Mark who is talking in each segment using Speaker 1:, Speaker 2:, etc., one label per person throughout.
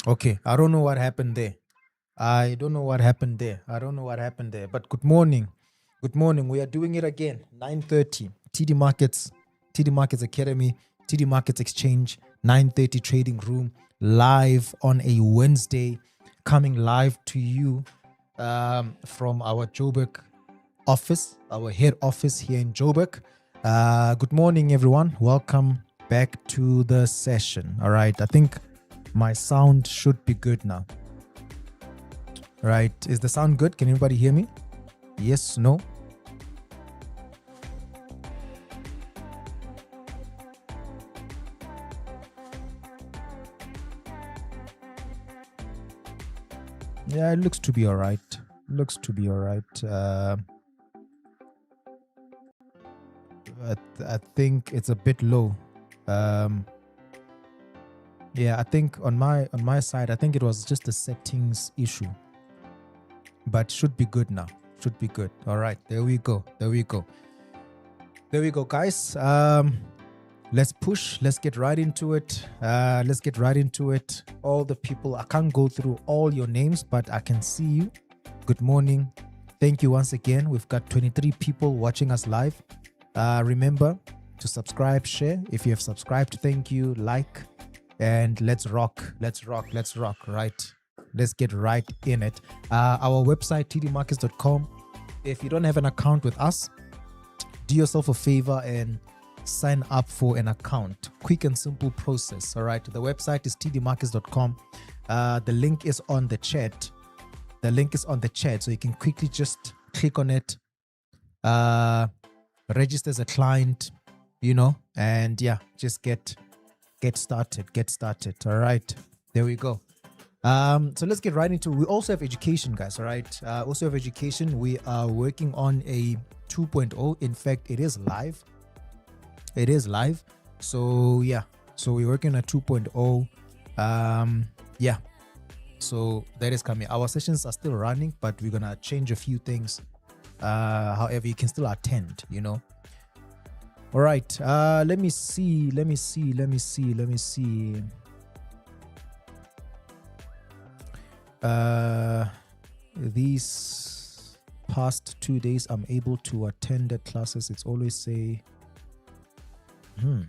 Speaker 1: Okay, I don't know what happened there. I don't know what happened there. I don't know what happened there. But good morning. Good morning. We are doing it again. 9:30. TD Markets Academy, TD Markets Exchange, 9:30 trading room, live on a Wednesday, coming live to you from our Joburg office, our head office here in Joburg. Good morning, everyone. Welcome back to the session. All right. I think my sound should be good now. Right. Is the sound good? Can anybody hear me? Yes, no? Yeah, it looks to be all right. Looks to be all right. I think it's a bit low. Yeah, I think on my side, I think it was just a settings issue. But should be good now. Should be good. All right, there we go. There we go. There we go, guys. Let's push. Let's get right into it. Let's get right into it. All the people, I can't go through all your names, but I can see you. Good morning. Thank you once again. We've got 23 people watching us live. Remember to subscribe, share. If you have subscribed, thank you. Like, and let's rock. Let's rock. Let's rock. Right. Let's get right in it. Our website, tdmarkets.com. If you don't have an account with us, do yourself a favor and sign up for an account. Quick and simple process. All right. The website is tdmarkets.com. The link is on the chat. The link is on the chat. So you can quickly just click on it, register as a client, and yeah, just get started. Get started. All right. There we go. So let's get right into it. We also have education, guys. All right. Also have education. We are working on a 2.0. In fact, it is live. It is live. So yeah. So we're working on a 2.0. Yeah. So that is coming. Our sessions are still running, but we're gonna change a few things. However, you can still attend, All right. Let me see. These past 2 days, I'm able to attend the classes. It's always say, all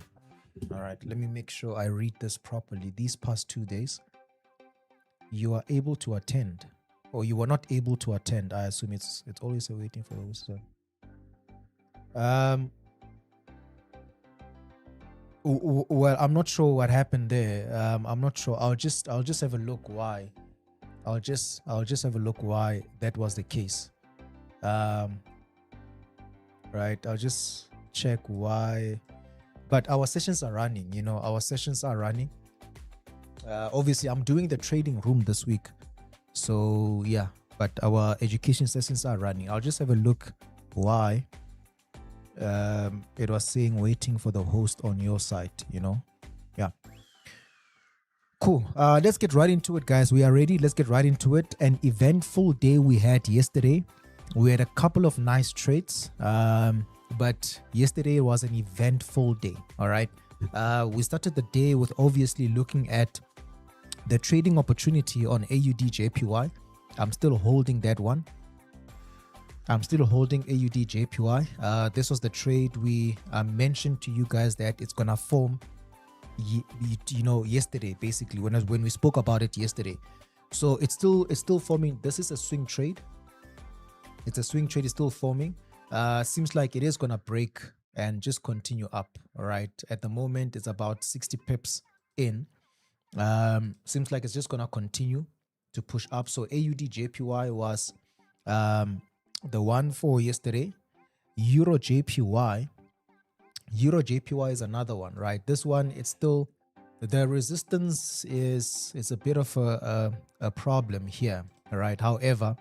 Speaker 1: right, let me make sure I read this properly. These past 2 days, you are able to attend, or you were not able to attend. I assume it's always waiting for those. Well, I'm not sure what happened there. I'm not sure. I'll just have a look why. I'll just have a look why that was the case. Right. I'll just check why. But our sessions are running. Our sessions are running. Obviously, I'm doing the trading room this week, so yeah. But our education sessions are running. I'll just have a look why. It was saying waiting for the host on your site. Yeah. Cool. Let's get right into it, guys. We are ready. Let's get right into it. An eventful day we had yesterday. We had a couple of nice trades, but yesterday was an eventful day. All right. We started the day with obviously looking at the trading opportunity on AUD JPY. I'm still holding that one. I'm still holding AUD JPY. This was the trade we mentioned to you guys that it's gonna form. Yesterday, basically when we spoke about it yesterday. So it's still forming. This is a swing trade. It's a swing trade. It's still forming. Seems like it is gonna break and just continue up. All right. At the moment, it's about 60 pips in. Seems like it's just gonna continue to push up. So AUD JPY was the one for yesterday. Euro JPY is another one, right? This one, it's still, the resistance is a bit of a problem here, all right? However,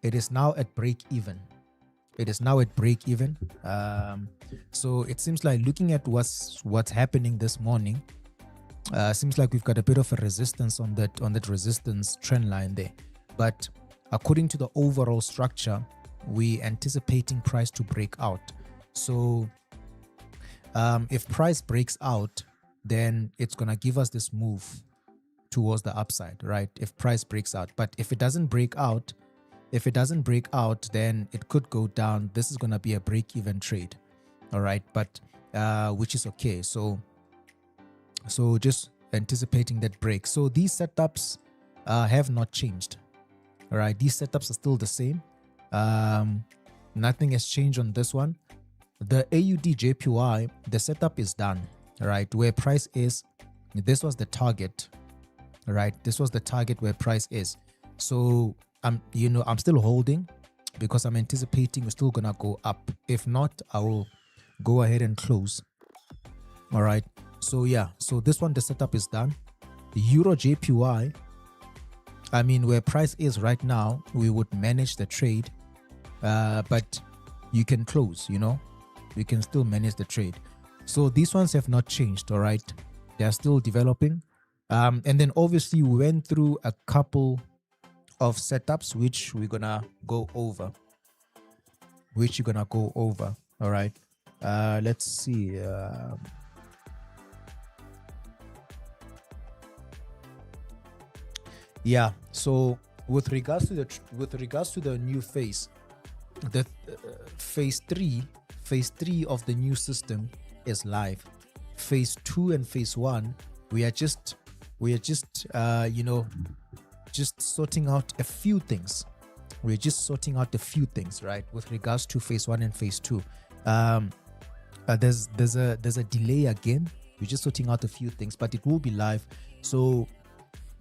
Speaker 1: it is now at break even. So it seems like, looking at what's happening this morning, seems like we've got a bit of a resistance on that resistance trend line there. But according to the overall structure, we anticipating price to break out. So if price breaks out, then it's gonna give us this move towards the upside, right? If price breaks out. But if it doesn't break out, then it could go down. This is going to be a break-even trade, all right? But which is okay. So just anticipating that break. So these setups have not changed, all right? These setups are still the same. Nothing has changed on this one. The AUD JPY, the setup is done, right? Where price is, this was the target, right? This was the target where price is. So I'm still holding because I'm anticipating we're still gonna go up. If not, I will go ahead and close. All right. So yeah, so this one, the setup is done. The Euro JPY, I mean, where price is right now, we would manage the trade, but you can close, you can still manage the trade. So these ones have not changed, all right? They are still developing. And then obviously we went through a couple of setups, which we're gonna go over. All right. Let's see. Yeah. So with regards to the new phase, the phase three of the new system is live. Phase 2 and phase 1, we are just just sorting out a few things. We're just sorting out a few things, right? With regards to phase 1 and phase 2, there's a delay again. We're just sorting out a few things, but it will be live. So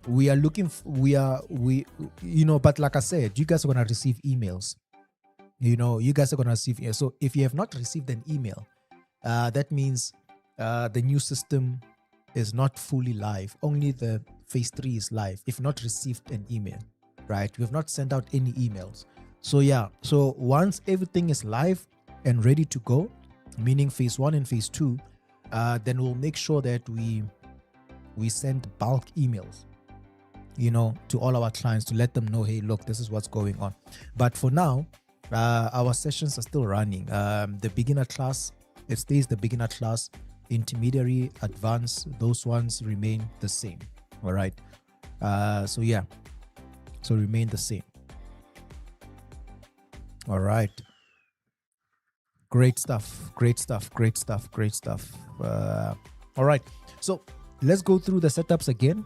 Speaker 1: we are looking. But like I said, you guys are gonna receive emails. You guys are gonna receive. So if you have not received an email, that means the new system is not fully live. Only the phase 3 is live. If not received an email, right? We have not sent out any emails. So yeah, so once everything is live and ready to go, meaning phase 1 and phase 2, then we'll make sure that we send bulk emails, to all our clients to let them know, hey, look, this is what's going on. But for now, our sessions are still running. The beginner class, it stays the beginner class. Intermediary, advanced, those ones remain the same. All right. So yeah, so remain the same. All right. Great stuff. All right. So let's go through the setups again.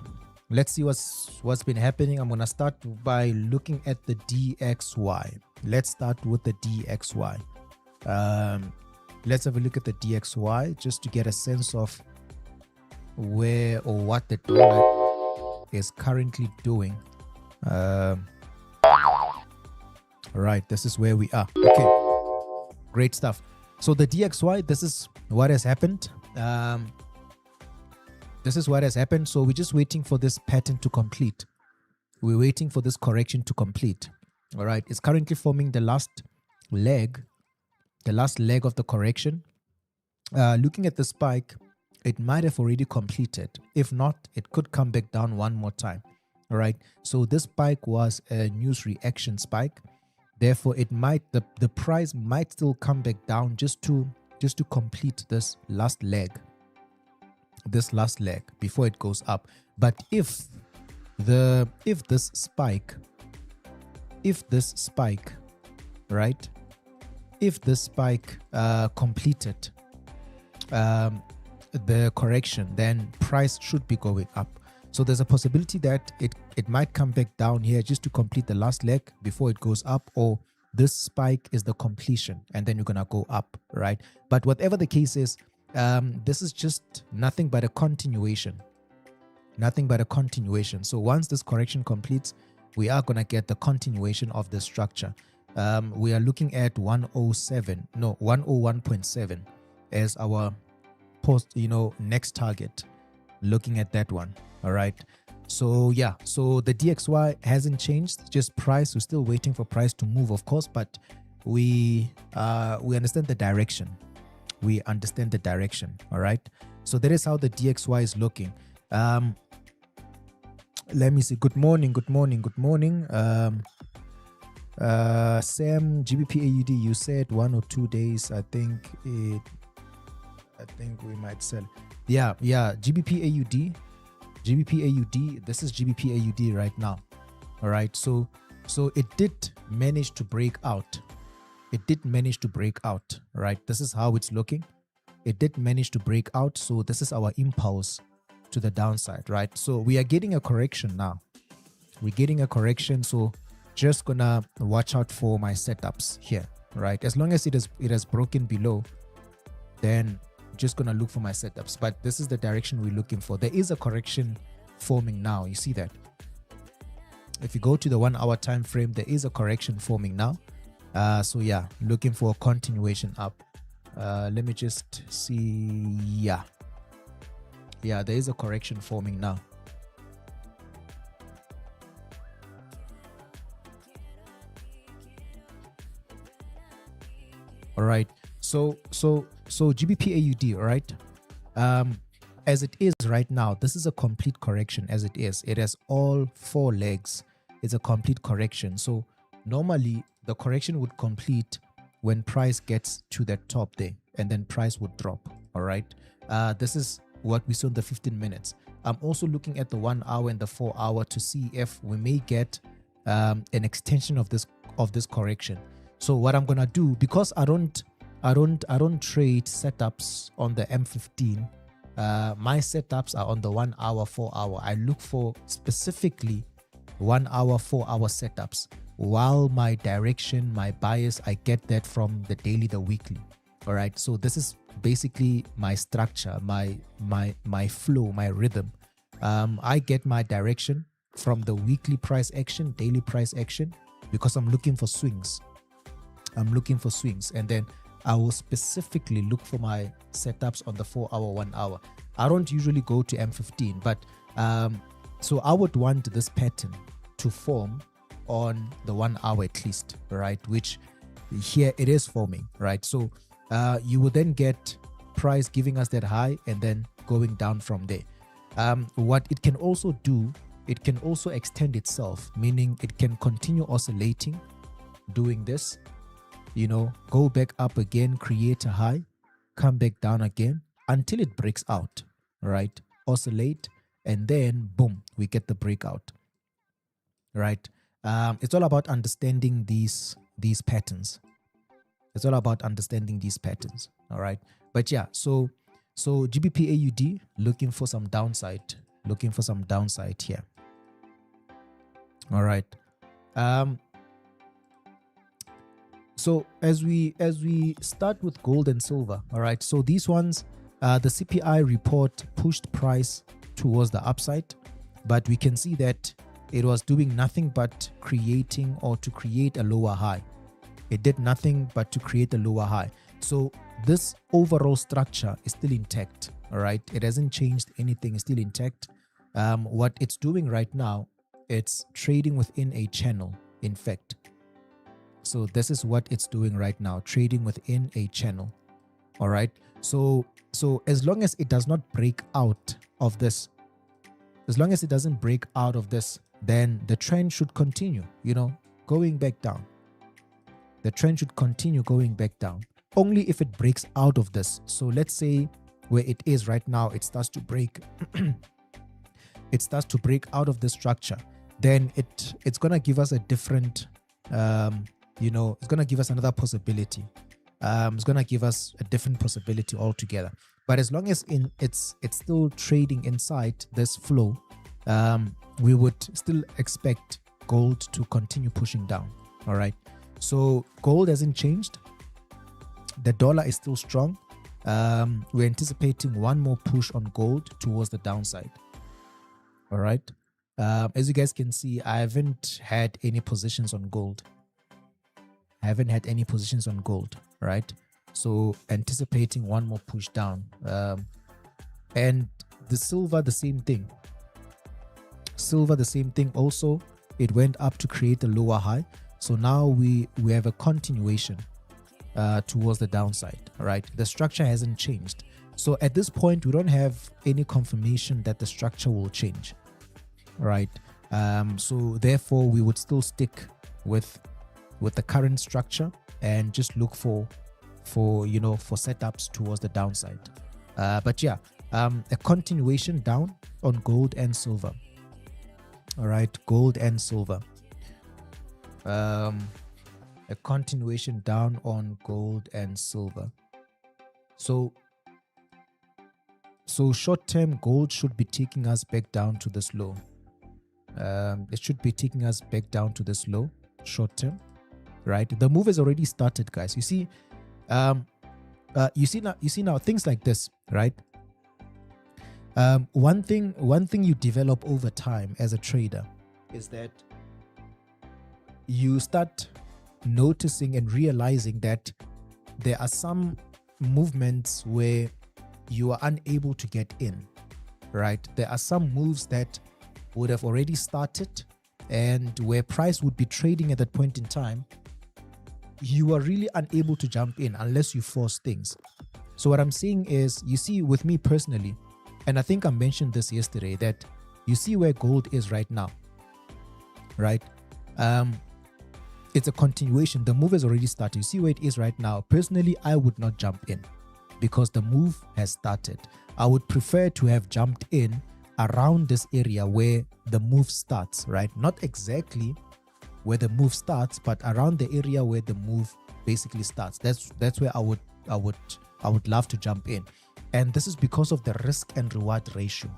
Speaker 1: Let's see what's been happening. I'm gonna start by looking at the DXY. Let's start with the DXY. Let's have a look at the DXY just to get a sense of where or what the dollar is currently doing. Right, this is where we are. Okay, great stuff. So the DXY, this is what has happened. So we're just waiting for this pattern to complete. We're waiting for this correction to complete. All right, it's currently forming the last leg of the correction. Looking at the spike, it might have already completed. If not, it could come back down one more time. All right, so this spike was a news reaction spike. Therefore, the price might still come back down just to complete this last leg before it goes up. But if this spike, right, if this spike completed the correction, then price should be going up. So there's a possibility that it might come back down here just to complete the last leg before it goes up, or this spike is the completion and then you're gonna go up, right? But whatever the case is, this is just nothing but a continuation. So once this correction completes, we are gonna get the continuation of the structure. We are looking at 101.7 as our next target. Looking at that one. All right. So yeah, so the DXY hasn't changed, just price. We're still waiting for price to move, of course, but we understand the direction. All right. So that is how the DXY is looking. Let me see. Good morning. Sam, GBP AUD, you said 1 or 2 days. I think we might sell. Yeah, GBP AUD. GBP AUD, this is GBP AUD right now. All right, so it did manage to break out. It did manage to break out, right? This is how it's looking. It did manage to break out, so this is our impulse to the downside, right? So we are getting a correction now. We're getting a correction, so just gonna watch out for my setups here, right? As long as it has broken below, then just gonna look for my setups. But this is the direction we're looking for. There is a correction forming now. You see that? If you go to the 1 hour time frame, there is a correction forming now. So yeah, looking for a continuation up. Let me just see. Yeah, there is a correction forming now. All right, so GBP AUD, all right, as it is right now, this is a complete correction. As it is, it has all 4 legs. It's a complete correction. So normally the correction would complete when price gets to that top there, and then price would drop. All right, this is what we saw in the 15 minutes. I'm also looking at the 1 hour and the 4 hour to see if we may get an extension of this correction. So what I'm gonna do, because I don't trade setups on the M15, my setups are on the 1 hour, 4 hour. I look for specifically 1 hour, 4 hour setups, while my direction, my bias, I get that from the daily, the weekly. All right, so this is basically my structure, my flow, my rhythm. I get my direction from the weekly price action, daily price action, because I'm looking for swings. And then I will specifically look for my setups on the 4 hour, 1 hour. I don't usually go to M15, but so I would want this pattern to form on the 1 hour at least, right? Which here it is forming, right? So you will then get price giving us that high and then going down from there. What it can also do, it can also extend itself, meaning it can continue oscillating, doing this, you know, go back up again, create a high, come back down again until it breaks out, right? Oscillate, and then boom, we get the breakout, right? It's all about understanding these patterns. It's all about understanding these patterns, all right? But yeah, so GBP AUD, looking for some downside here. All right. So as we start with gold and silver, all right, so these ones, the CPI report pushed price towards the upside, but we can see that it was doing nothing but create a lower high. It did nothing but to create a lower high. So this overall structure is still intact, all right? It hasn't changed anything, it's still intact. What it's doing right now, it's trading within a channel, in fact. So this is what it's doing right now, trading within a channel. All right. So as long as it does not break out of this, then the trend should continue, you know, going back down. The trend should continue going back down. Only if it breaks out of this. So let's say where it is right now, it starts to break out of the structure, then it's gonna give us a different it's going to give us another possibility. It's going to give us a different possibility altogether. But as long as it's still trading inside this flow, we would still expect gold to continue pushing down. All right. So gold hasn't changed. The dollar is still strong. We're anticipating one more push on gold towards the downside. All right. As you guys can see, I haven't had any positions on gold. Right? So anticipating one more push down. And the silver, the same thing. Also, it went up to create a lower high. So now we have a continuation towards the downside, right? The structure hasn't changed. So at this point, we don't have any confirmation that the structure will change, right? So therefore, we would still stick with the current structure and just look for setups towards the downside. But yeah, A continuation down on gold and silver. All right, gold and silver. A continuation down on gold and silver. So short-term gold should be taking us back down to this low. It should be taking us back down to this low, short-term, right? The move has already started, guys. You see, you see now things like this, right? One thing you develop over time as a trader is that you start noticing and realizing that there are some movements where you are unable to get in, right? There are some moves that would have already started and where price would be trading at that point in time, you are really unable to jump in unless you force things. So what I'm saying is, you see, with me personally, and I think I mentioned this yesterday, that you see where gold is right now, right? It's a continuation. The move has already started. You see where it is right now. Personally, I would not jump in because the move has started. I would prefer to have jumped in around this area where the move starts, right? Not exactly where the move starts, but around the area where the move basically starts. That's where I would love to jump in. And this is because of the risk and reward ratio.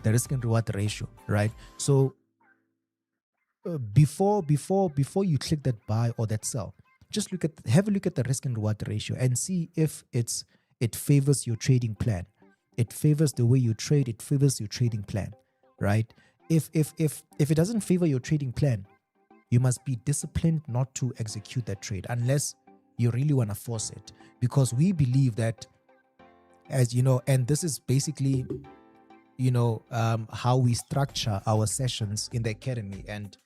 Speaker 1: The risk and reward ratio, right? So before you click that buy or that sell, just have a look at the risk and reward ratio and see if it favors your trading plan. It favors the way you trade. It favors your trading plan, right? If it doesn't favor your trading plan, you must be disciplined not to execute that trade unless you really want to force it. Because we believe that, as you know, and this is basically, you know, how we structure our sessions in the academy and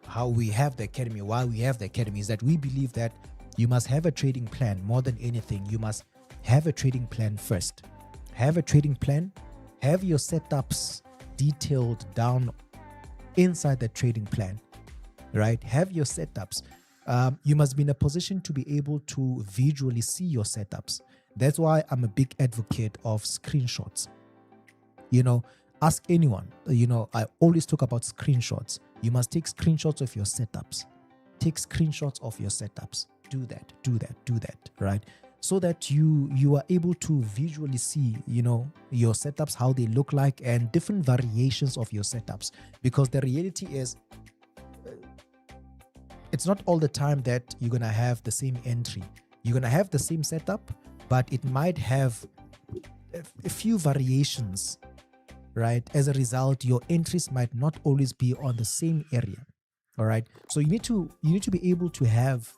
Speaker 1: how we have the academy, why we have the academy, is that we believe that you must have a trading plan. More than anything, you must have a trading plan first. Have a trading plan, have your setups detailed down inside the trading plan, right? Have your setups. You must be in a position to be able to visually see your setups. That's why I'm a big advocate of screenshots. You know, ask anyone. You know, I always talk about screenshots. You must take screenshots of your setups. Take screenshots of your setups. Do that, right? So that you are able to visually see, you know, your setups, how they look like, and different variations of your setups. Because the reality is, it's not all the time that you're going to have the same entry. You're going to have the same setup, but it might have a few variations, right? As a result, your entries might not always be on the same area. All right. So you need to be able to have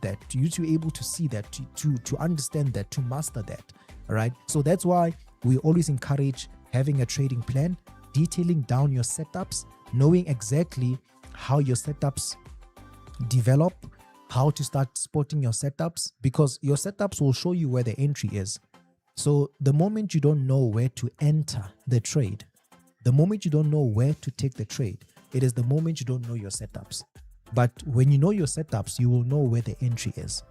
Speaker 1: that, you need to be able to see that, to understand that, to master that. All right. So that's why we always encourage having a trading plan, detailing down your setups, knowing exactly how your setups develop, how to start spotting your setups, because your setups will show you where the entry is. So the moment you don't know where to enter the trade, the moment you don't know where to take the trade, it is the moment you don't know your setups. But when you know your setups, you will know where the entry is.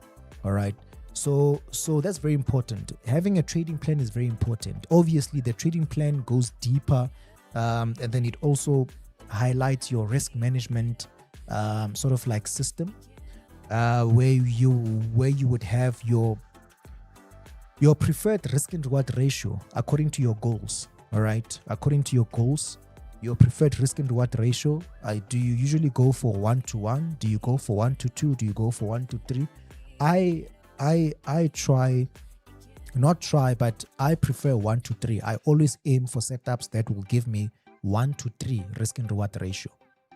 Speaker 1: All right. So that's very important. Having a trading plan is very important. Obviously, the trading plan goes deeper, and then it also highlights your risk management sort of like system, where you would have your preferred risk and reward ratio according to your goals. All right. According to your goals, your preferred risk and reward ratio. Do you usually go for 1-to-1? Do you go for 1-to-2? Do you go for 1-to-3? But I prefer 1-to-3. I always aim for setups that will give me 1-to-3 risk and reward ratio.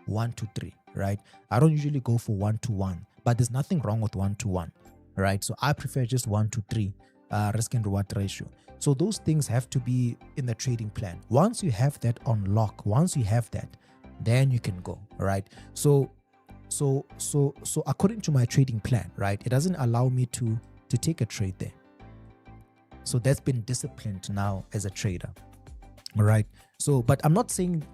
Speaker 1: 1-to-3, right? I don't usually go for 1-to-1, but there's nothing wrong with 1-to-1, right? So I prefer just 1-to-3 risk and reward ratio. So those things have to be in the trading plan. Once you have that on lock, then you can go. All right. So according to my trading plan, right, it doesn't allow me to take a trade there. So that's been disciplined now as a trader. All right. So, but I'm not saying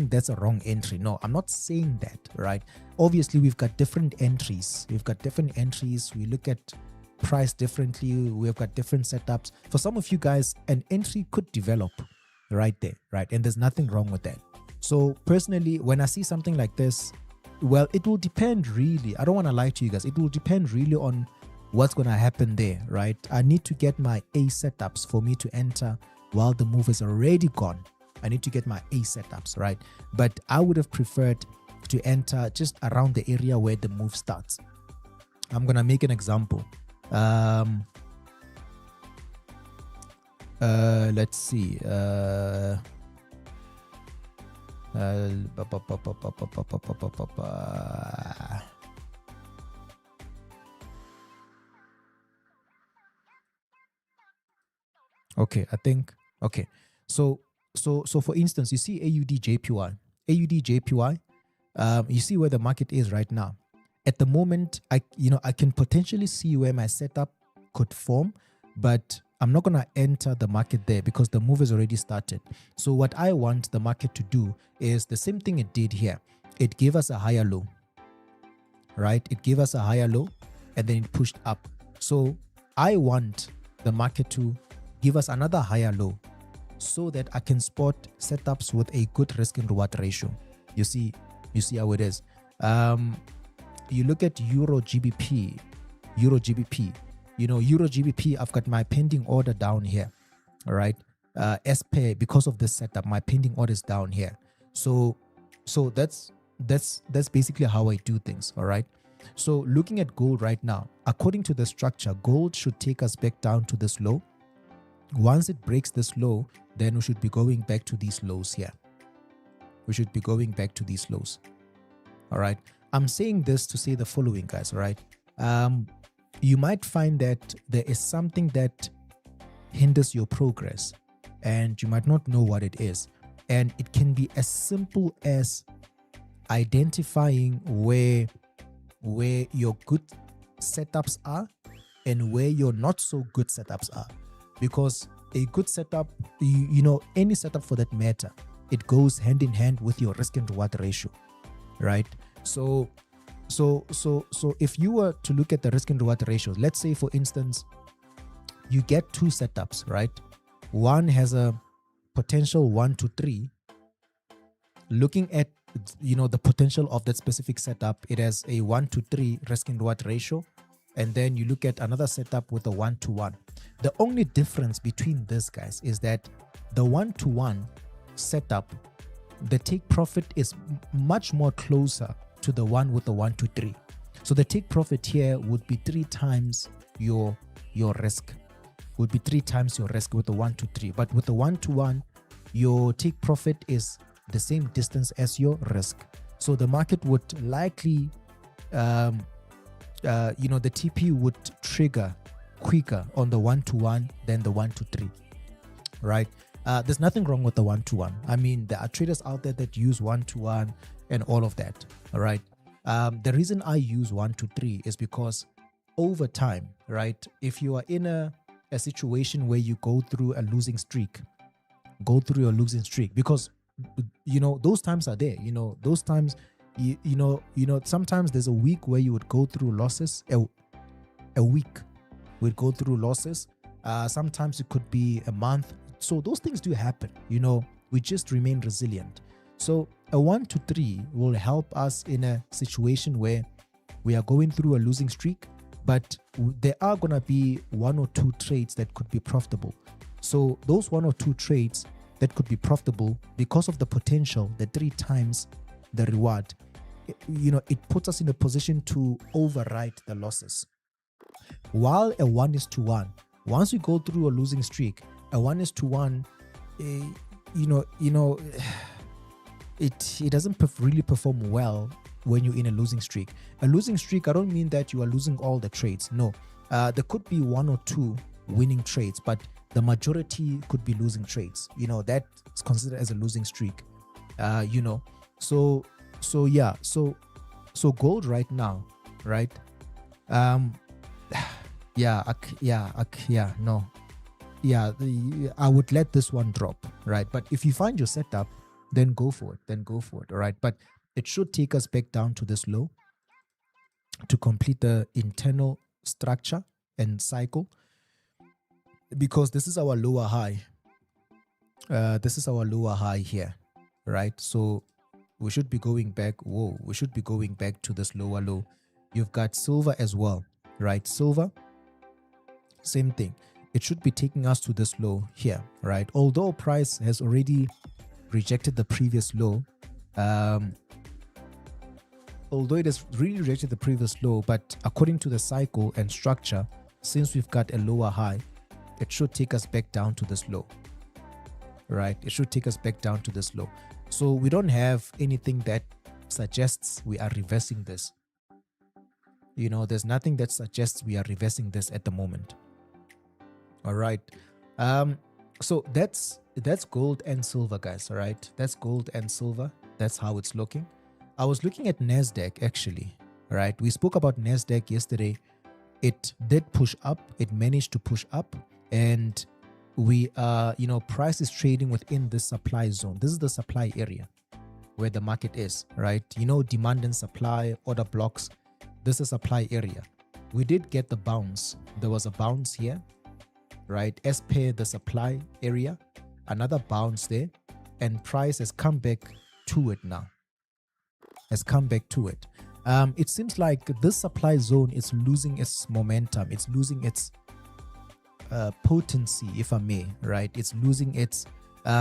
Speaker 1: that's a wrong entry. No, I'm not saying that, right? Obviously, we've got different entries. We look at priced differently. We've got different setups. For some of you guys, an entry could develop right there, right? And there's nothing wrong with that. So personally, when I see something like this, well, it will depend really. I don't want to lie to you guys. It will depend really on what's going to happen there, right? I need to get my A setups for me to enter while the move is already gone. I need to get my A setups, right? But I would have preferred to enter just around the area where the move starts. I'm going to make an example. Let's see. Okay, I think, okay. So for instance, you see AUD JPY. AUD JPY, you see where the market is right now. At the moment, I can potentially see where my setup could form, but I'm not going to enter the market there because the move has already started. So what I want the market to do is the same thing it did here. It gave us a higher low, right? It gave us a higher low and then it pushed up. So I want the market to give us another higher low so that I can spot setups with a good risk and reward ratio. You see how it is. You look at Euro GBP. Euro GBP, I've got my pending order down here. All right. As per, because of this setup, my pending order is down here. So that's basically how I do things. All right. So looking at gold right now, according to the structure, gold should take us back down to this low. Once it breaks this low, then we should be going back to these lows here. We should be going back to these lows. All right. I'm saying this to say the following, guys. All right. You might find that there is something that hinders your progress and you might not know what it is. And it can be as simple as identifying where your good setups are and where your not so good setups are. Because a good setup, any setup for that matter, it goes hand in hand with your risk and reward ratio, right? So if you were to look at the risk and reward ratios, let's say for instance, you get two setups, right? One has a potential 1 to 3. Looking at the potential of that specific setup, it has a 1 to 3 risk and reward ratio. And then you look at another setup with a 1 to 1. The only difference between these guys is that the 1 to 1 setup, the take profit is much more closer to the one with the 1 to 3. So the take profit here would be 3 times your risk. Would be 3 times your risk with the 1 to 3. But with the 1 to 1, your take profit is the same distance as your risk. So the market would likely, the TP would trigger quicker on the 1 to 1 than the 1 to 3, right? There's nothing wrong with the 1 to 1. I mean, there are traders out there that use 1 to 1 and all of that. All right. The reason I use 1 to 3 is because over time, right? If you are in a situation where you go through a losing streak, because those times are there. Those times, sometimes there's a week where you would go through losses. A week would go through losses. Sometimes it could be a month. So those things do happen. We just remain resilient. So a 1 to 3 will help us in a situation where we are going through a losing streak, but there are going to be 1 or 2 trades that could be profitable. So those 1 or 2 trades that could be profitable, because of the potential, the 3 times the reward, it puts us in a position to overwrite the losses. While a 1 is to 1, once you go through a losing streak, a 1 is to 1, it doesn't really perform well when you're in a losing streak. A losing streak, I don't mean that you are losing all the trades. No, there could be 1 or 2 winning trades, but the majority could be losing trades. That's considered as a losing streak. So gold right now, right? I would let this one drop, right? But if you find your setup, then go for it. All right. But it should take us back down to this low to complete the internal structure and cycle, because this is our lower high. This is our lower high here, right? So we should be going back. Whoa, we should be going back to this lower low. You've got silver as well, right? Silver, same thing. It should be taking us to this low here, right? Although price has already rejected the previous low, although it has really rejected the previous low, but according to the cycle and structure, since we've got a lower high, it should take us back down to this low, right? It should take us back down to this low. So we don't have anything that suggests we are reversing this. You know, there's nothing that suggests we are reversing this at the moment. All right. So that's gold and silver, guys. All right. That's gold and silver. That's how it's looking. I was looking at NASDAQ actually. Right. We spoke about NASDAQ yesterday. It did push up. It managed to push up, and we price is trading within the supply zone. This is the supply area where the market is, right? You know, demand and supply, order blocks. This is supply area. We did get the bounce. There was a bounce here, right? As per the supply area, another bounce there, and price has come back to it now. Has come back to it. It seems like this supply zone is losing its momentum. It's losing its potency, if I may, right? It's losing its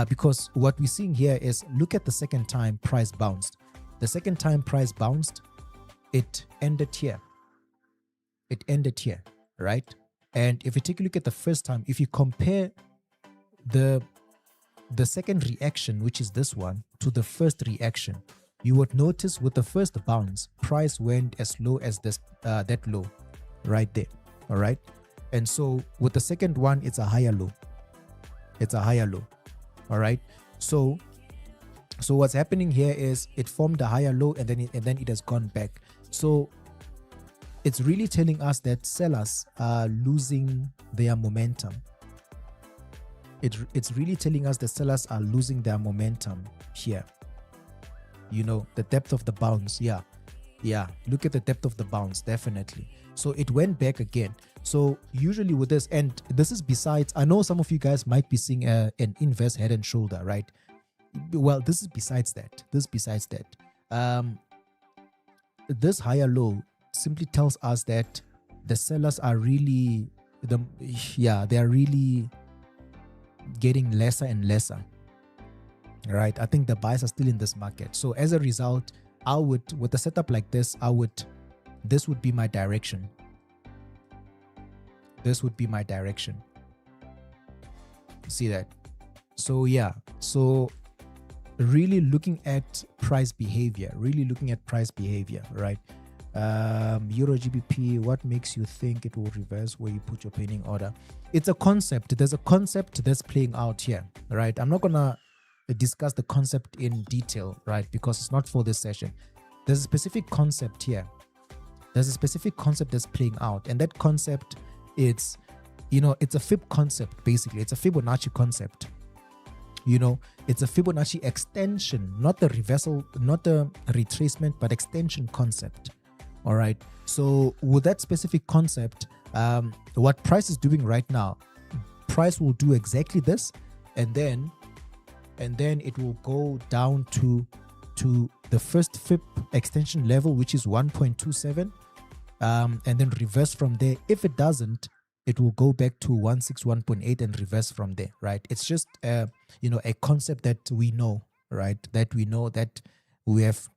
Speaker 1: because what we're seeing here is, look at the second time price bounced. The second time price bounced, it ended here. It ended here, right? And if you take a look at the first time, if you compare the second reaction, which is this one, to the first reaction, you would notice with the first bounce, price went as low as this that low right there. All right. And so with the second one, it's a higher low. It's a higher low. All right. So what's happening here is it formed a higher low, and then it has gone back. So it's really telling us that sellers are losing their momentum. It's really telling us that sellers are losing their momentum here. You know, the depth of the bounce. Yeah. Look at the depth of the bounce. Definitely. So it went back again. So usually with this, and this is besides, I know some of you guys might be seeing an inverse head and shoulder, right? Well, this is besides that. This higher low simply tells us that the sellers are really, they are really getting lesser and lesser. Right, I think the buyers are still in this market. So as a result, I would, with a setup like this, this would be my direction. This would be my direction. See that? So yeah, so really looking at price behavior, right? Euro GBP, what makes you think it will reverse where you put your pending order? It's a concept. There's a concept that's playing out here, right? I'm not gonna discuss the concept in detail, right? Because it's not for this session. There's a specific concept here. There's a specific concept that's playing out, and that concept, it's a Fib concept. Basically, it's a Fibonacci concept. It's a Fibonacci extension, not the reversal, not the retracement, but extension concept. All right. So with that specific concept, what price is doing right now, price will do exactly this, and then it will go down to the first Fib extension level, which is 1.27, and then reverse from there. If it doesn't, it will go back to 161.8 and reverse from there, right? It's just a concept that we know, right? That we know, that we have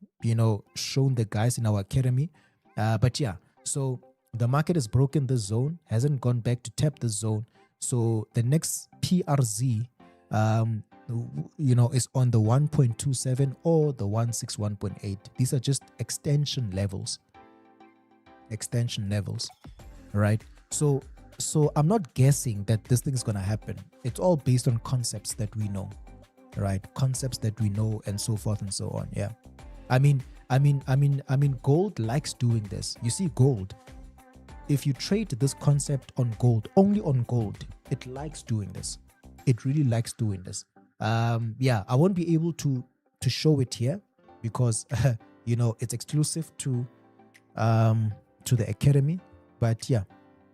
Speaker 1: shown the guys in our academy. But yeah, so the market has broken the zone, hasn't gone back to tap the zone. So the next PRZ is on the 1.27 or the 161.8. These are just extension levels, right? So I'm not guessing that this thing is going to happen. It's all based on concepts that we know, right? Concepts that we know, and so forth and so on. Yeah. I mean, gold likes doing this. You see, gold, if you trade this concept on gold, only on gold, it likes doing this. It really likes doing this. I won't be able to show it here because it's exclusive to the academy. But yeah,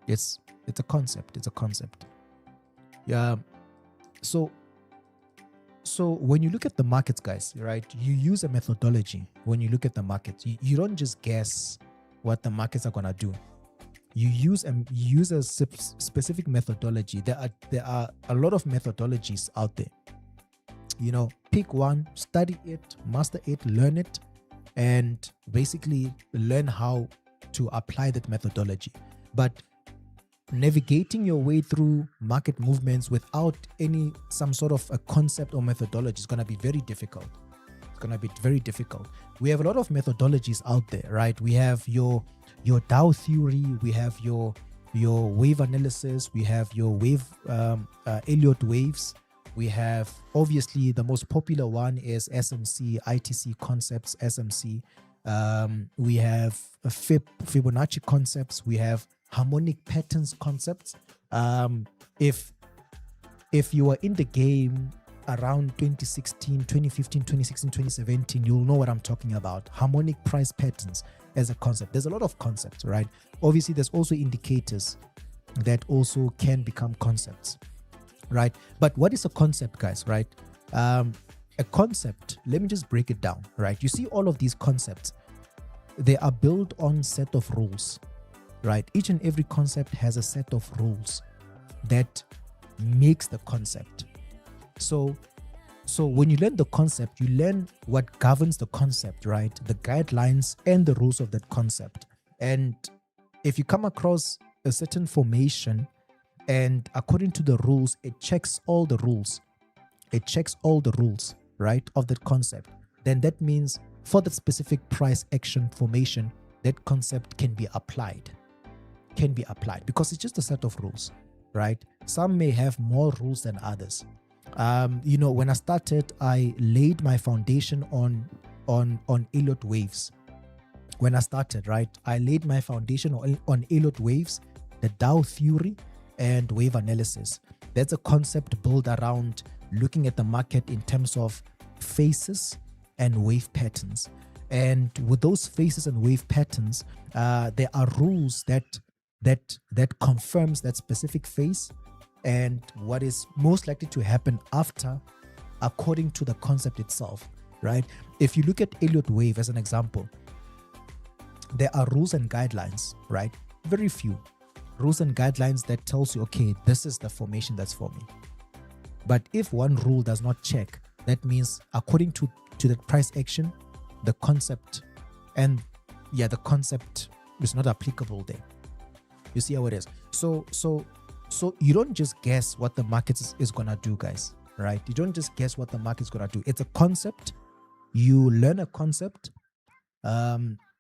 Speaker 1: it's It's a concept. It's a concept. Yeah. So when you look at the markets, guys, right, you use a methodology. When you look at the markets, you don't just guess what the markets are gonna do. You use a specific methodology. There are a lot of methodologies out there. Pick one, study it, master it, learn it, and basically learn how to apply that methodology. But navigating your way through market movements without some sort of a concept or methodology is going to be very difficult. It's going to be very difficult. We have a lot of methodologies out there, right? We have your Dow theory, we have your wave analysis, we have your Elliott waves. We have, obviously, the most popular one is SMC, ITC concepts, SMC. We have Fibonacci concepts. We have harmonic patterns concepts. If you were in the game around 2016, 2015, 2016, 2017, you'll know what I'm talking about. Harmonic price patterns as a concept. There's a lot of concepts, right? Obviously, there's also indicators that also can become concepts, right? But what is a concept, guys, right? A concept, let me just break it down, right? You see all of these concepts, they are built on set of rules, right? Each and every concept has a set of rules that makes the concept. So when you learn the concept, you learn what governs the concept, right? The guidelines and the rules of that concept. And if you come across a certain formation and according to the rules, it checks all the rules. It checks all the rules, right, of that concept. Then that means for that specific price action formation, that concept can be applied. Can be applied because it's just a set of rules, right? Some may have more rules than others. When I started, I laid my foundation on Elliott waves. When I started, right, I laid my foundation on Elliott waves, the Dow theory, and wave analysis. That's a concept built around looking at the market in terms of phases and wave patterns. And with those phases and wave patterns, there are rules that confirms that specific phase and what is most likely to happen after, according to the concept itself, right? If you look at Elliott wave as an example, there are rules and guidelines, right? Very few rules and guidelines that tells you, okay, this is the formation that's for me. But if one rule does not check, that means according to the price action, the concept the concept is not applicable there. You see how it is? So you don't just guess what the market is gonna do, guys, right? You don't just guess what the market's gonna do. It's a concept. You learn a concept.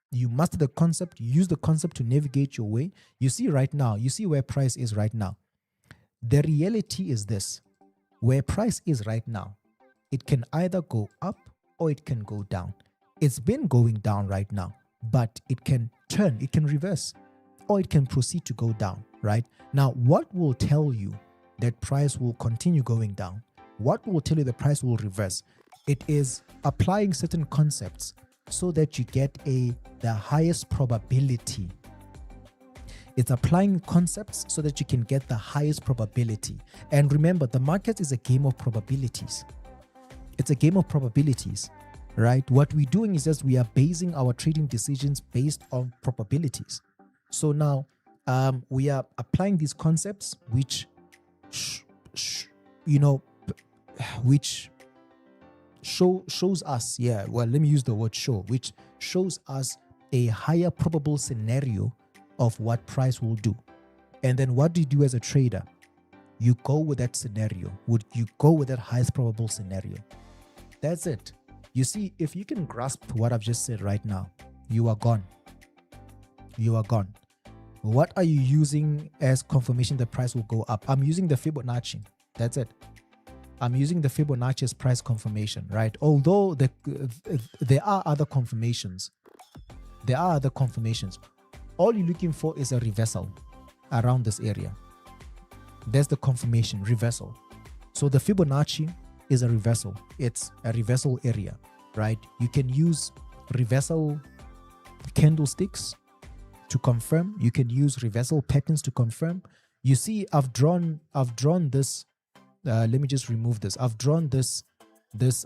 Speaker 1: You master the concept. You use the concept to navigate your way. You see right now. You see where price is right now. The reality is this: where price is right now, it can either go up or it can go down. It's been going down right now, but it can turn, it can reverse, or it can proceed to go down, right? Now, what will tell you that price will continue going down? What will tell you the price will reverse? It is applying certain concepts so that you get the highest probability. It's applying concepts so that you can get the highest probability. And remember, the market is a game of probabilities. It's a game of probabilities, right? What we're doing is just we are basing our trading decisions based on probabilities. So now we are applying these concepts which shows us, let me use the word show, which shows us a higher probable scenario of what price will do. And then what do you do as a trader? You go with that scenario. You go with that highest probable scenario. That's it. You see, if you can grasp what I've just said right now, you are gone. You are gone. What are you using as confirmation the price will go up? I'm using the Fibonacci. That's it. I'm using the Fibonacci as price confirmation, right? Although there are other confirmations. There are other confirmations. All you're looking for is a reversal around this area. There's the confirmation, reversal. So the Fibonacci is a reversal. It's a reversal area, right? You can use reversal candlesticks to confirm. You can use reversal patterns to confirm. You see, I've drawn this. Let me just remove this. I've drawn this this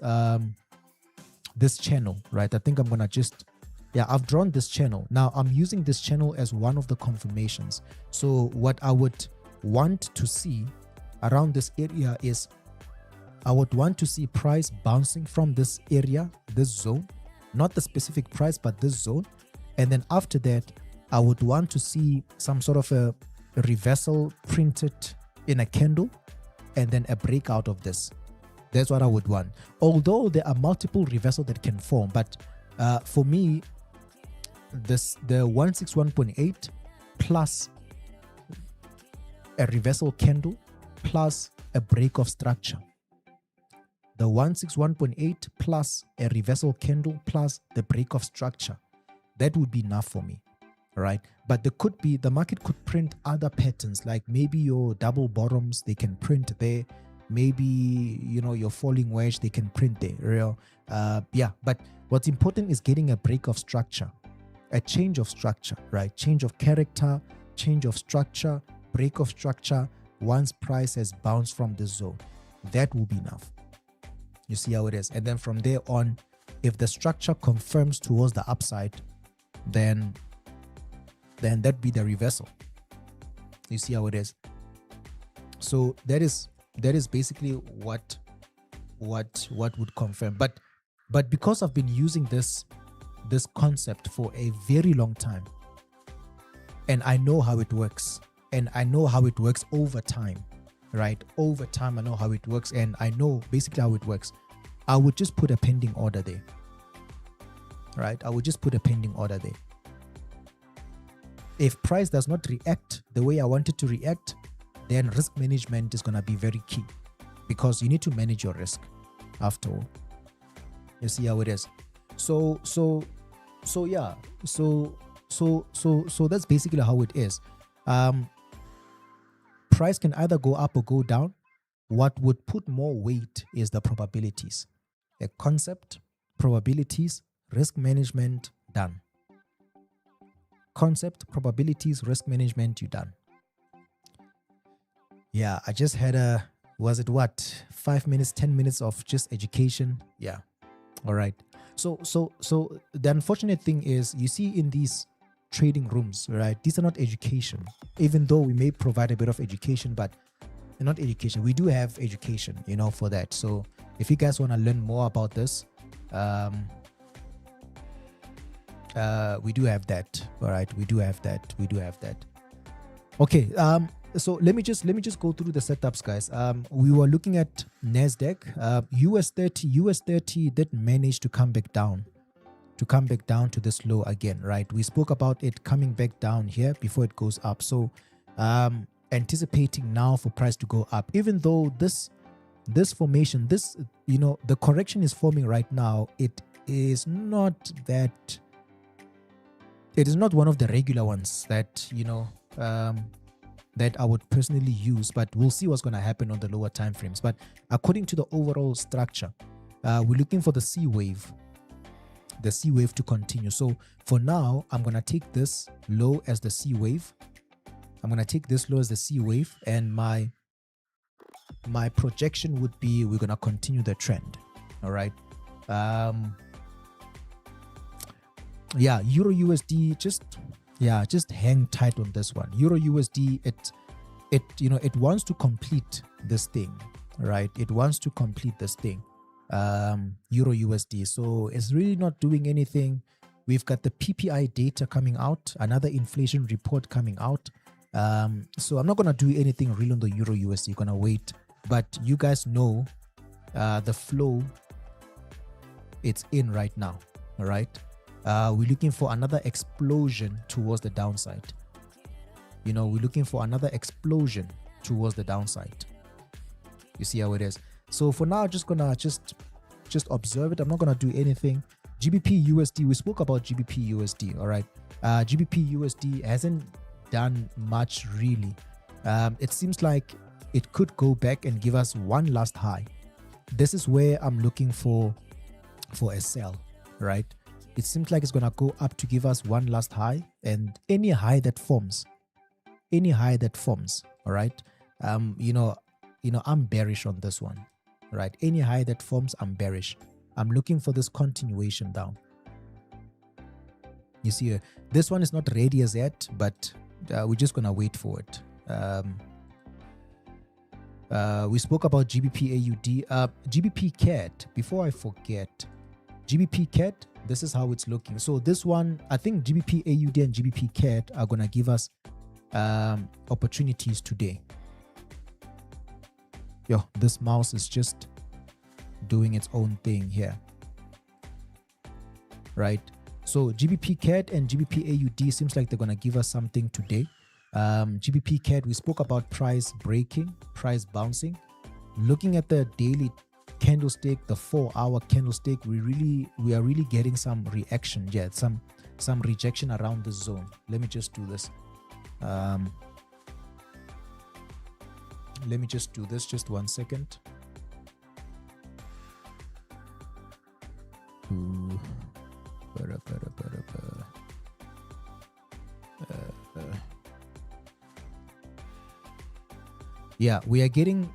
Speaker 1: channel, right? I think I'm gonna just, yeah, I've drawn this channel. Now I'm using this channel as one of the confirmations. So what I would want to see around this area is, I would want to see price bouncing from this area, this zone, not the specific price, but this zone. And then after that, I would want to see some sort of a reversal printed in a candle and then a breakout of this. That's what I would want. Although there are multiple reversals that can form, but for me, the 161.8 plus a reversal candle plus a break of structure. The 161.8 plus a reversal candle plus the break of structure. That would be enough for me, right? But there could be, the market could print other patterns, like maybe your double bottoms, they can print there. Maybe, you know, your falling wedge, they can print there. Yeah, but what's important is getting a break of structure, a change of structure, right? Change of character, change of structure, break of structure. Once price has bounced from the zone, that will be enough. You see how it is. And then from there on, if the structure confirms towards the upside, then that'd be the reversal. You see how it is. So that is basically what would confirm. But because I've been using this concept for a very long time, and I know how it works, and I know how it works over time, right? Over time, I know how it works, and I know basically how it works. I would just put a pending order there, right? I would just put a pending order there. If price does not react the way I want it to react, then risk management is going to be very key, because you need to manage your risk after all. You see how it is. So yeah. So that's basically how it is. Price can either go up or go down. What would put more weight is the probabilities. A concept, probabilities, risk management, done. Concept, probabilities, risk management, you done. Yeah, I just had 5 minutes, 10 minutes of just education. Yeah. All right. So the unfortunate thing is, you see in these trading rooms, right? These are not education. Even though we may provide a bit of education, but they're not education. We do have education, you know, for that. So if you guys want to learn more about this, we do have that. All right, we do have that. Okay. So let me just go through the setups, guys. We were looking at Nasdaq, US 30 did manage to come back down to this low again, right? We spoke about it coming back down here before it goes up. So anticipating now for price to go up, even though this formation, the correction is forming right now, it is not one of the regular ones that that I would personally use, but we'll see what's going to happen on the lower time frames. But according to the overall structure, we're looking for the C wave to continue. So for now, I'm going to take this low as the C wave. And my projection would be, we're going to continue the trend. All right. Yeah, Euro USD, just hang tight on this one. Euro USD, it wants to complete this thing, right? It wants to complete this thing. Euro USD, so it's really not doing anything. We've got the PPI data coming out, another inflation report coming out. So I'm not gonna do anything real on the Euro USD. Gonna wait, but you guys know the flow it's in right now. All right. We're looking for another explosion towards the downside. We're looking for another explosion towards the downside. You see how it is. So for now, just gonna just observe it. I'm not gonna do anything. GBP USD, we spoke about GBP USD. All right. GBP USD hasn't done much really. It seems like it could go back and give us one last high. This is where I'm looking for a sell, right? It seems like it's going to go up to give us one last high, and any high that forms All right. You know, I'm bearish on this one. Right. Any high that forms, I'm bearish. I'm looking for this continuation down. You see, this one is not ready as yet, but we're just gonna wait for it. We spoke about GBP AUD, GBP CAD. Before I forget, GBP CAD, this is how it's looking. So this one, I think GBP AUD and GBP CAD are gonna give us opportunities today. Yo, this mouse is just doing its own thing here, right? So GBP CAD and GBP AUD seems like they're gonna give us something today. GBP CAD, we spoke about price breaking, price bouncing. Looking at the daily candlestick, the 4-hour candlestick, we are really getting some reaction. Yeah, some rejection around the zone. Let me just do this. Let me just do this. Just 1 second. Yeah, we are getting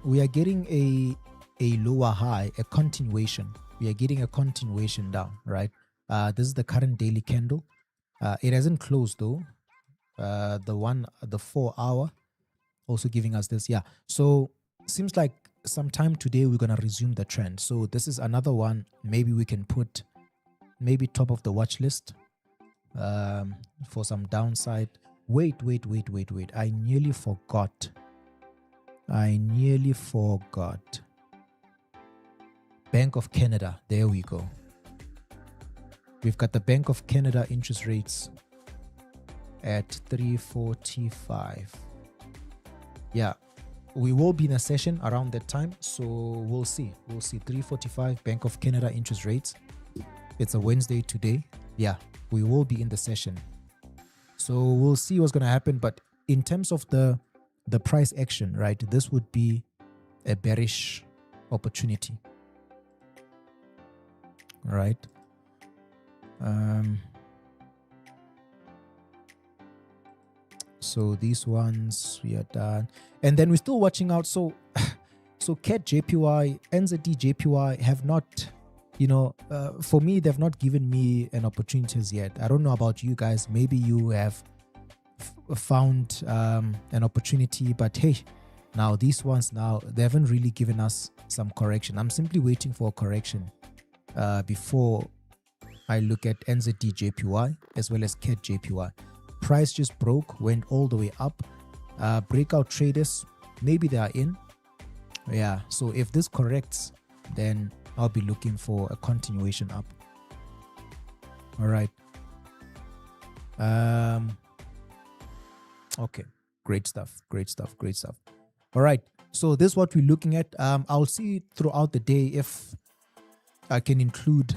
Speaker 1: a lower high, a continuation. We are getting a continuation down, right? This is the current daily candle. It hasn't closed though. The 4-hour also giving us this. Yeah, so seems like sometime today we're gonna resume the trend. So this is another one. Maybe we can put maybe top of the watch list for some downside. Wait. I nearly forgot. Bank of Canada. There we go. We've got the Bank of Canada interest rates at 3.45. Yeah, we will be in a session around that time, so we'll see 3.45 Bank of Canada interest rates. It's a Wednesday today. Yeah, we will be in the session, so we'll see what's going to happen. But in terms of the price action, right, this would be a bearish opportunity, right? So these ones we are done, and then we're still watching out. So CAD JPY, NZD JPY have not, for me, they've not given me an opportunity as yet. I don't know about you guys. Maybe you have found an opportunity, but hey, now these ones, they haven't really given us some correction. I'm simply waiting for a correction before I look at NZD JPY as well as CAD JPY. Price just broke, went all the way up. Breakout traders, maybe they are in. Yeah, so if this corrects, then I'll be looking for a continuation up. All right. Okay, great stuff. All right, so this is what we're looking at. I'll see throughout the day if I can include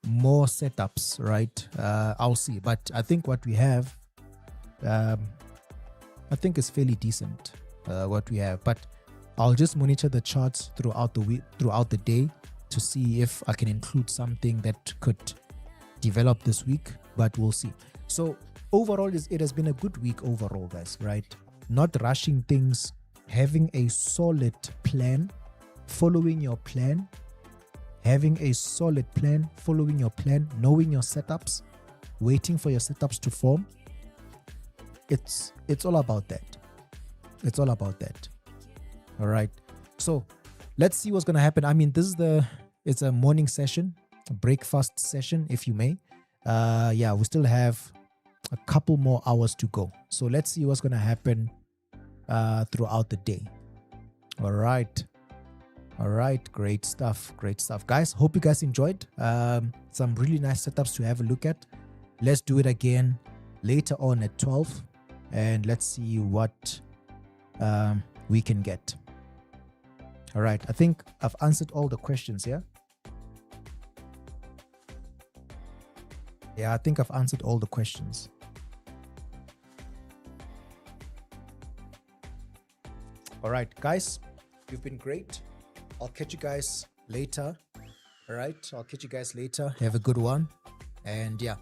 Speaker 1: more setups, right? I'll see, but I think what we have, I think is fairly decent. What we have, but I'll just monitor the charts throughout the week, throughout the day, to see if I can include something that could develop this week. But we'll see. So overall, it has been a good week overall, guys. Right? Not rushing things, having a solid plan, following your plan. Having a solid plan, following your plan, knowing your setups, waiting for your setups to form. It's all about that. It's all about that. All right. So let's see what's gonna happen. I mean, it's a morning session, a breakfast session, if you may. Yeah, we still have a couple more hours to go. So let's see what's gonna happen throughout the day. All right. Great stuff, guys. Hope you guys enjoyed. Some really nice setups to have a look at. Let's do it again later on at 12, and let's see what we can get. All right, I think I've answered all the questions. Yeah, I think I've answered all the questions. All right, guys, you've been great. I'll catch you guys later. All right, I'll catch you guys later. Have a good one. And yeah,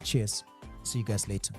Speaker 1: cheers. See you guys later.